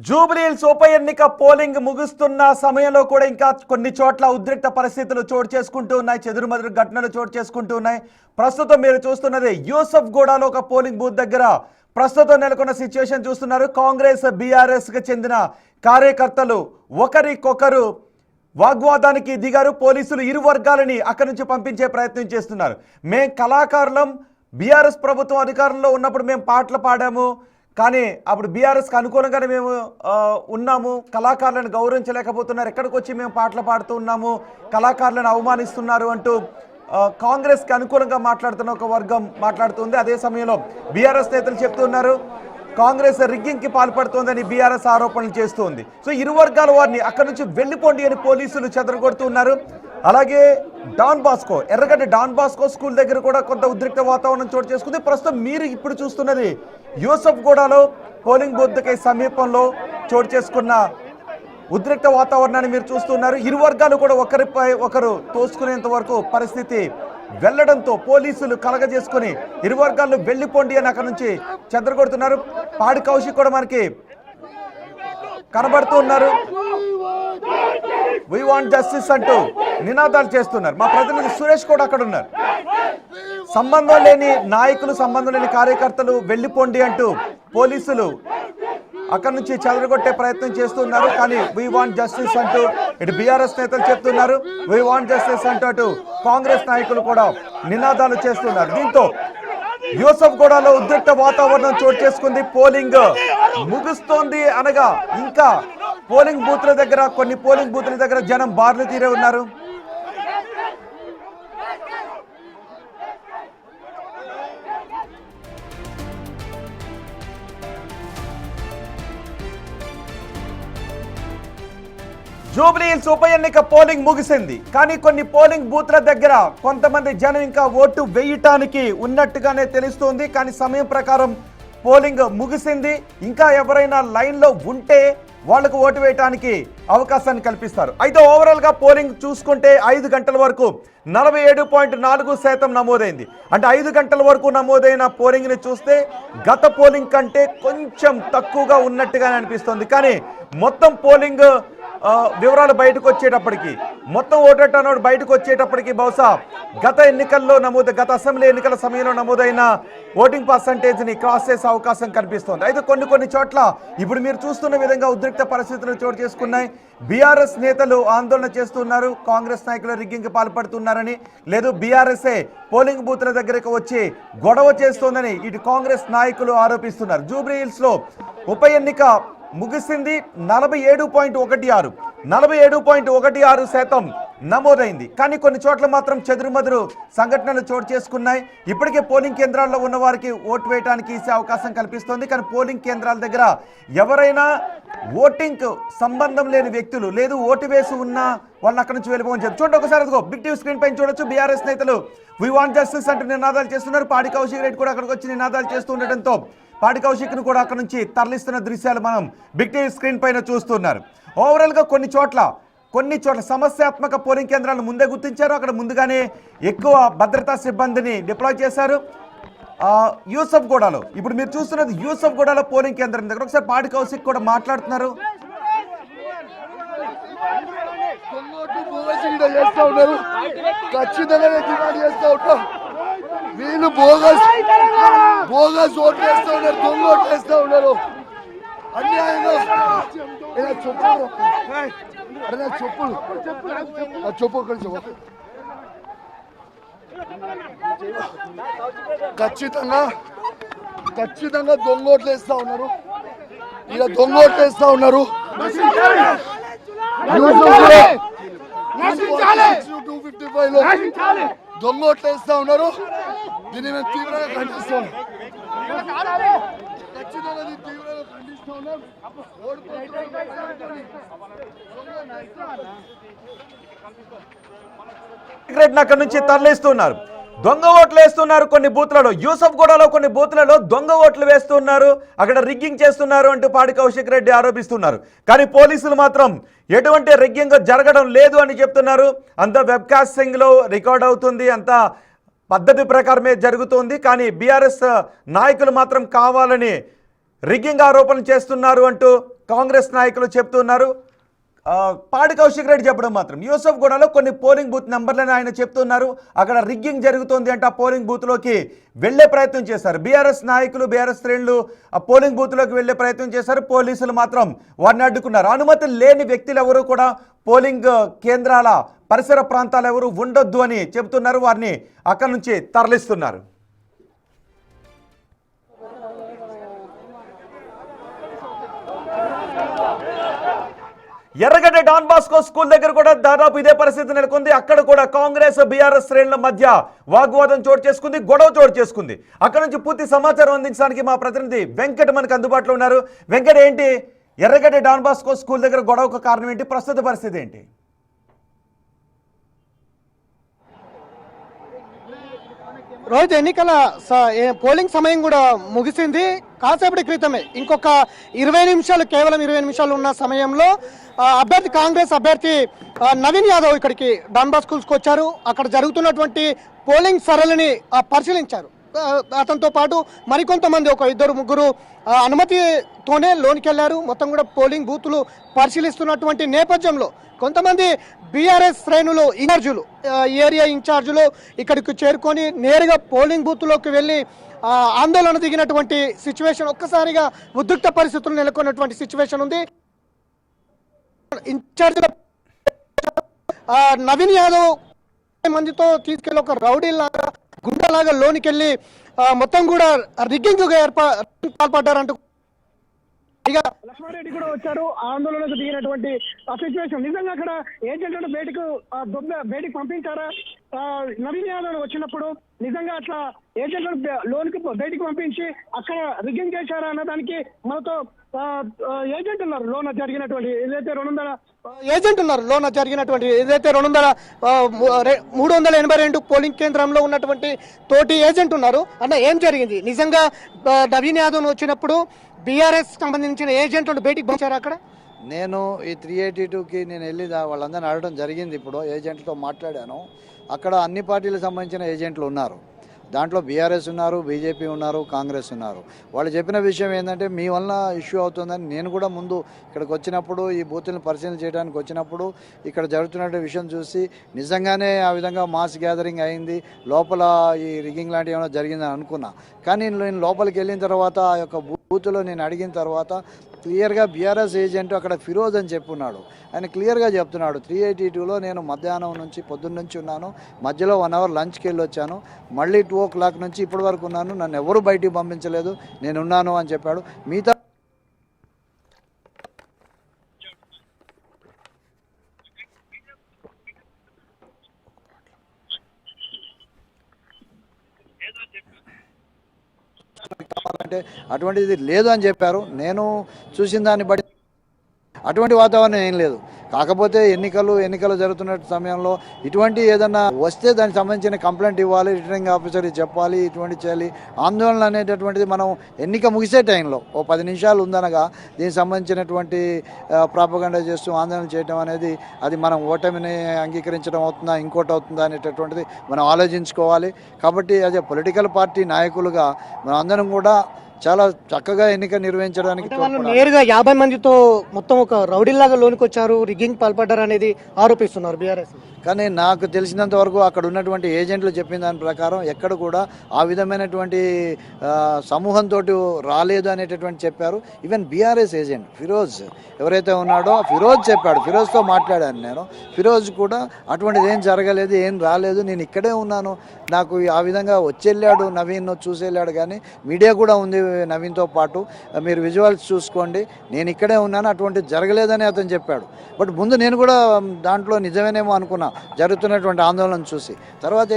జూబ్లీహిల్స్ ఉప ఎన్నిక పోలింగ్ ముగుస్తున్న సమయంలో కూడా ఇంకా కొన్ని చోట్ల ఉద్రిక్త పరిస్థితులు చోటు చేసుకుంటూ ఉన్నాయి. చెదురుమదురు ఘటనలు చోటు చేసుకుంటూ ఉన్నాయి. ప్రస్తుతం మీరు చూస్తున్నది యూసఫ్గూడలో ఒక పోలింగ్ బూత్ దగ్గర ప్రస్తుతం నెలకొన్న సిచ్యువేషన్ చూస్తున్నారు. కాంగ్రెస్ బీఆర్ఎస్కి చెందిన కార్యకర్తలు ఒకరికొకరు వాగ్వాదానికి దిగారు. పోలీసులు ఇరు వర్గాలని అక్కడి నుంచి పంపించే ప్రయత్నం చేస్తున్నారు. మేం కళాకారులం, బీఆర్ఎస్ ప్రభుత్వం అధికారంలో ఉన్నప్పుడు మేము పాటలు పాడాము, కానీ అప్పుడు బీఆర్ఎస్కి అనుకూలంగానే మేము ఉన్నాము, కళాకారులను గౌరవించలేకపోతున్నారు, ఎక్కడికి వచ్చి మేము పాటలు పాడుతూ ఉన్నాము, కళాకారులను అవమానిస్తున్నారు అంటూ కాంగ్రెస్కి అనుకూలంగా మాట్లాడుతున్న ఒక వర్గం మాట్లాడుతుంది. అదే సమయంలో బీఆర్ఎస్ నేతలు చెప్తున్నారు కాంగ్రెస్ రిగ్గింగ్కి పాల్పడుతోందని బీఆర్ఎస్ ఆరోపణలు చేస్తుంది. సో ఇరు వర్గాల వారిని అక్కడి నుంచి వెళ్ళిపోండి అని పోలీసులు చెదరగొడుతున్నారు. అలాగే డాన్ బాస్కో, ఎర్రగడ్డ డాన్ బాస్కో స్కూల్ దగ్గర కూడా కొంత ఉద్రిక్త వాతావరణం చోటు చేసుకుంది. ప్రస్తుతం మీరు ఇప్పుడు చూస్తున్నది యూసఫ్గూడలో పోలింగ్ బూత్కి సమీపంలో చోటు చేసుకున్న ఉద్రిక్త వాతావరణాన్ని మీరు చూస్తున్నారు. ఇరు వర్గాలు కూడా ఒకరిపై ఒకరు తోసుకునేంత వరకు పరిస్థితి వెళ్లడంతో పోలీసులు కలగజేసుకుని ఇరు వర్గాలు వెళ్ళిపోండి అని అక్కడ నుంచి చెదరగొడుతున్నారు. పాడి కౌశిక్ కూడా మనకి కనబడుతూ ఉన్నారు. వి వాంట్ జస్టిస్ అంటూ నినాదాలు చేస్తున్నారు. మా ప్రతినిధి సురేష్ కూడా అక్కడ ఉన్నారు. సంబంధం లేని నాయకులు, సంబంధం లేని కార్యకర్తలు వెళ్ళిపోండి అంటూ పోలీసులు అక్కడి నుంచి చెదరగొట్టే ప్రయత్నం చేస్తున్నారు. కానీ వీ వాంట్ జస్టిస్ అంటూ ఇటు బీఆర్ఎస్ నేతలు చెప్తున్నారు, వీ వాంట్ జస్టిస్ అంటూ అటు కాంగ్రెస్ నాయకులు కూడా నినాదాలు చేస్తున్నారు. దీంతో యూసఫ్గూడలో ఉద్రిక్త వాతావరణం చోటు చేసుకుంది. పోలింగ్ ముగుస్తోంది అనగా ఇంకా పోలింగ్ బూత్ల దగ్గర, కొన్ని పోలింగ్ బూత్ల దగ్గర జనం బార్లు తీరే ఉన్నారు. జూబ్లీహిల్స్ ఉప ఎన్నిక పోలింగ్ ముగిసింది. కానీ కొన్ని పోలింగ్ బూత్ల దగ్గర కొంతమంది జనం ఇంకా ఓటు వేయటానికి ఉన్నట్టుగానే తెలుస్తోంది. కానీ సమయం ప్రకారం పోలింగ్ ముగిసింది. ఇంకా ఎవరైనా లైన్లో ఉంటే వాళ్లకు ఓటు వేయటానికి అవకాశాన్ని కల్పిస్తారు. అయితే ఓవరాల్గా పోలింగ్ చూసుకుంటే 5 గంటల వరకు 47.4% నమోదైంది. అంటే 5 గంటల వరకు నమోదైన పోలింగ్ని చూస్తే గత పోలింగ్ కంటే కొంచెం తక్కువగా ఉన్నట్టుగానే అనిపిస్తుంది. కానీ మొత్తం పోలింగ్ వివరాలు బయటకు వచ్చేటప్పటికి, మొత్తం ఓటర్ టర్నౌట్ బయటకు వచ్చేటప్పటికి బహుశా గత అసెంబ్లీ ఎన్నికల సమయంలో నమోదైన ఓటింగ్ పర్సంటేజ్ని క్రాస్ చేసే అవకాశం కనిపిస్తోంది. అయితే కొన్ని చోట్ల ఇప్పుడు మీరు చూస్తున్న విధంగా ఉద్రిక్త పరిస్థితులు చోటు చేసుకున్నాయి. బీఆర్ఎస్ నేతలు ఆందోళన చేస్తున్నారు, కాంగ్రెస్ నాయకులు రిగ్గింగ్కి పాల్పడుతున్నారని, లేదు బీఆర్ఎస్ఏ పోలింగ్ బూత్ల దగ్గరకు వచ్చి గొడవ చేస్తోందని ఇటు కాంగ్రెస్ నాయకులు ఆరోపిస్తున్నారు. జూబ్లీహిల్స్లో ఉప ఎన్నిక ముగిసింది. 47.16% నమోదైంది. కానీ కొన్ని చోట్ల మాత్రం చెదురుమదురు సంఘటనలు చోటు చేసుకున్నాయి. ఇప్పటికే పోలింగ్ కేంద్రాల్లో ఉన్న వారికి ఓటు వేయడానికి ఇచ్చే అవకాశం కల్పిస్తోంది. కానీ పోలింగ్ కేంద్రాల దగ్గర ఎవరైనా ఓటింగ్ సంబంధం లేని వ్యక్తులు, లేదు ఓటు వేసి ఉన్న వాళ్ళని అక్కడి నుంచి వెళ్ళిపోవని చెప్పి చూడండి. ఒకసారి అదిగో బిగ్ టీవీ స్క్రీన్ పైన చూడొచ్చు. బీఆర్ఎస్ నేతలు వి వాంట్ జస్టిస్ అంటూ నినాదాలు చేస్తున్నారు. పాడి కౌశిక్ రెడ్డి కూడా అక్కడికి వచ్చి నినాదాలు చేస్తూ ఉండటంతో పాడి కౌశిక్ను కూడా అక్కడ నుంచి తరలిస్తున్న దృశ్యాలు మనం బిగ్ టీవీ స్క్రీన్ పైన చూస్తున్నారు. ఓవరాల్గా కొన్ని చోట్ల సమస్యాత్మక పోలింగ్ కేంద్రాలను ముందే గుర్తించారు. అక్కడ ముందుగానే ఎక్కువ భద్రతా సిబ్బందిని డిప్లాయ్ చేశారు. యూసఫ్గూడలో ఇప్పుడు మీరు చూస్తున్నది యూసఫ్గూడలో పోలింగ్ కేంద్రం దగ్గర ఒకసారి పాడి కౌశిక్ కూడా మాట్లాడుతున్నారు. వీళ్ళు బోగస్ ఓట్లు వేస్తూ ఉన్నారు, దొంగ ఓట్లు వేస్తూ ఉన్నారు. అన్యాయంగా చెప్పు ఖచ్చితంగా దొంగ ఓట్లు వేస్తూ ఉన్నారు. ఇలా దొంగ ఓట్లు వేస్తూ ఉన్నారు. 255 లో దొంగ ఓట్లు వేస్తూ ఉన్నారు. దీన్ని మేము తీవ్రంగా ఖండిస్తాం. అక్కడి నుంచి తరలిస్తున్నారు. దొంగ ఓట్లు వేస్తున్నారు. కొన్ని బూత్లలో, యూసఫ్గూడలో కొన్ని బూత్లలో దొంగ ఓట్లు వేస్తున్నారు, అక్కడ రిగ్గింగ్ చేస్తున్నారు అంటూ పాడి కౌశిక్ రెడ్డి ఆరోపిస్తున్నారు. కానీ పోలీసులు మాత్రం ఎటువంటి రిగ్గింగ్ జరగడం లేదు అని చెప్తున్నారు. అంత వెబ్కాస్టింగ్లో రికార్డ్ అవుతుంది, అంత పద్ధతి ప్రకారమే జరుగుతుంది. కానీ బీఆర్ఎస్ నాయకులు మాత్రం కావాలని రిగ్గింగ్ ఆరోపణలు చేస్తున్నారు అంటూ కాంగ్రెస్ నాయకులు చెప్తున్నారు. పాడి కౌశిక్ రెడ్డి చెప్పడం మాత్రం యూసఫ్ గూడలో కొన్ని పోలింగ్ బూత్ నెంబర్లని ఆయన చెప్తున్నారు. అక్కడ రిగ్గింగ్ జరుగుతోంది అంటే ఆ పోలింగ్ బూత్లోకి వెళ్లే ప్రయత్నం చేశారు. బీఆర్ఎస్ నాయకులు, బీఆర్ఎస్ శ్రేణులు ఆ పోలింగ్ బూత్లోకి వెళ్లే ప్రయత్నం చేశారు. పోలీసులు మాత్రం వారిని అడ్డుకున్నారు. అనుమతి లేని వ్యక్తులు ఎవరు కూడా పోలింగ్ కేంద్రాల పరిసర ప్రాంతాలు ఎవరు ఉండొద్దు అని చెబుతున్నారు. వారిని అక్కడి నుంచి తరలిస్తున్నారు. ఎర్రగడ్డ డాన్ బాస్కో స్కూల్ దగ్గర కూడా దాదాపు ఇదే పరిస్థితి నెలకొంది. అక్కడ కూడా కాంగ్రెస్ బీఆర్ఎస్ శ్రేణుల మధ్య వాగ్వాదం చోటు చేసుకుంది, గొడవ చోటు చేసుకుంది. అక్కడ నుంచి పూర్తి సమాచారం అందించడానికి మా ప్రతినిధి వెంకట్ మనకు అందుబాటులో ఉన్నారు. వెంకట్, ఏంటి ఎర్రగడ్డ డాన్ బాస్కో స్కూల్ దగ్గర గొడవకు కారణం ఏంటి? ప్రస్తుత పరిస్థితి ఏంటి? రోహిత్, ఎన్నికల పోలింగ్ సమయం కూడా ముగిసింది. కాసేపటి క్రితమే ఇంకొక 20 నిమిషాలు, కేవలం 20 నిమిషాలు ఉన్న సమయంలో అభ్యర్థి, కాంగ్రెస్ అభ్యర్థి నవీన్ యాదవ్ ఇక్కడికి డాన్ బాస్కో స్కూల్స్కి వచ్చారు. అక్కడ జరుగుతున్నటువంటి పోలింగ్ సరళిని పరిశీలించారు. అతనితో పాటు మరికొంతమంది, ఒక 2-3 అనుమతితోనే లోనికి వెళ్ళారు. మొత్తం కూడా పోలింగ్ బూతులు పరిశీలిస్తున్నటువంటి నేపథ్యంలో కొంతమంది బీఆర్ఎస్ శ్రేణులు, ఇన్ఛార్జులు, ఏరియా ఇన్ఛార్జులు ఇక్కడికి చేరుకొని నేరుగా పోలింగ్ బూత్లోకి వెళ్ళి ఆందోళన దిగినటువంటి సిచ్యువేషన్, ఒక్కసారిగా ఉద్రిక్త పరిస్థితులు నెలకొన్నటువంటి సిచ్యువేషన్ ఉంది. ఇన్ఛార్జ్ నవీన్ యాదవ్ మందితో తీసుకెళ్లి ఒక రౌడీ లాగా, గుండెలాగా లోనికి వెళ్ళి మొత్తం కూడా రిగ్గింగ్ పాల్పడ్డారంటూ ఇక లక్ష్మారెడ్డి కూడా వచ్చారు. ఆందోళనకు దిగినటువంటి సిచ్యువేషన్, నిజంగా అక్కడ ఏజెంట్లను బయటికి పంపించారా? నవీన్ యాదవ్ వచ్చినప్పుడు నిజంగా అట్లా ఏజెంట్లను లోనికి బయటికి పంపించి అక్కడ రిగ్గింగ్ చేశారా అన్న దానికి మనతో ఏజెంట్ ఉన్నారు. లోన జరిగినటువంటి ఏదైతే 382 పోలింగ్ కేంద్రంలో ఉన్నటువంటి తోటి ఏజెంట్ ఉన్నారు. అన్న, ఏం జరిగింది నిజంగా? నవీన్ యాదవ్ వచ్చినప్పుడు బీఆర్ఎస్ సంబంధించిన ఏజెంట్లను బయటికి పంపించారు. అక్కడ నేను ఈ 382కి నేను వెళ్ళి వాళ్ళందరినీ అడగడం జరిగింది. ఇప్పుడు ఏజెంట్లతో మాట్లాడాను. అక్కడ అన్ని పార్టీలకు సంబంధించిన ఏజెంట్లు ఉన్నారు. దాంట్లో బీఆర్ఎస్ ఉన్నారు, బీజేపీ ఉన్నారు, కాంగ్రెస్ ఉన్నారు. వాళ్ళు చెప్పిన విషయం ఏంటంటే, మీ వలన ఇష్యూ అవుతుందని. నేను కూడా ముందు ఇక్కడికి వచ్చినప్పుడు, ఈ బూతులను పరిశీలన చేయడానికి వచ్చినప్పుడు, ఇక్కడ జరుగుతున్న విషయం చూసి నిజంగానే ఆ విధంగా మాస్ గ్యాదరింగ్ అయింది, లోపల ఈ రిగ్గింగ్ లాంటివి ఏమైనా జరిగిందని అనుకున్నా. కానీ నేను లోపలికి వెళ్ళిన తర్వాత, ఆ యొక్క బూత్లో నేను అడిగిన తర్వాత క్లియర్గా బీఆర్ఎస్ ఏజెంట్ అక్కడ ఫిరోజ్ అని చెప్పున్నాడు. ఆయన క్లియర్గా చెప్తున్నాడు, 382లో నేను మధ్యాహ్నం నుంచి, పొద్దున్న నుంచి ఉన్నాను, మధ్యలో 1 అవర్ లంచ్కి వెళ్ళి వచ్చాను, మళ్ళీ 2 o'clock నుంచి ఇప్పటి వరకు ఉన్నాను, నన్ను ఎవరు బయటికి పంపించలేదు, నేను ఉన్నాను అని చెప్పాడు. మిగతా కావాలంటే అటువంటిది లేదు అని చెప్పారు. నేను చూసిన దాన్ని బట్టి అటువంటి వాతావరణం ఏం లేదు. కాకపోతే ఎన్నికలు జరుగుతున్న సమయంలో ఇటువంటి ఏదన్నా వస్తే దానికి సంబంధించిన కంప్లైంట్ ఇవ్వాలి, రిటర్నింగ్ ఆఫీసర్కి చెప్పాలి, ఇటువంటి చేయాలి. ఆందోళన అనేటటువంటిది మనం ఎన్నిక ముగిసే టైంలో ఓ 10 నిమిషాలు ఉందనగా దీనికి సంబంధించినటువంటి ప్రాపగండా చేస్తూ ఆందోళన చేయడం అనేది, అది మనం ఓటమిని అంగీకరించడం అవుతుందా, ఇంకోటి అవుతుందా అనేటటువంటిది మనం ఆలోచించుకోవాలి. కాబట్టి అదే పొలిటికల్ పార్టీ నాయకులుగా మనం అందరం కూడా చాలా చక్కగా ఎన్నిక నిర్వహించడానికి నేరుగా 50 మందితో మొత్తం ఒక రౌడీలాగా లోనికి వచ్చారు, రిగ్గింగ్ పాల్పడ్డారు అనేది ఆరోపిస్తున్నారు బీఆర్ఎస్. కానీ నాకు తెలిసినంత వరకు అక్కడ ఉన్నటువంటి ఏజెంట్లు చెప్పిన దాని ప్రకారం ఎక్కడ కూడా ఆ విధమైనటువంటి సమూహంతో రాలేదు అనేటటువంటి చెప్పారు. ఈవెన్ బీఆర్ఎస్ ఏజెంట్ ఫిరోజ్ ఎవరైతే ఉన్నాడో ఫిరోజ్ చెప్పాడు, ఫిరోజ్తో మాట్లాడాను నేను. ఫిరోజ్ కూడా అటువంటిది ఏం జరగలేదు, ఏం రాలేదు, నేను ఇక్కడే ఉన్నాను, నాకు ఆ విధంగా వచ్చెళ్ళాడు, నవీన్ చూసేళ్ళాడు. కానీ మీడియా కూడా ఉంది నవీన్తో పాటు, మీరు విజువల్స్ చూసుకోండి, నేను ఇక్కడే ఉన్నాను, అటువంటి జరగలేదని అతను చెప్పాడు. బట్ ముందు నేను కూడా దాంట్లో నిజమేనేమో అనుకున్నా జరుగుతున్నటువంటి ఆందోళన చూసి. తర్వాత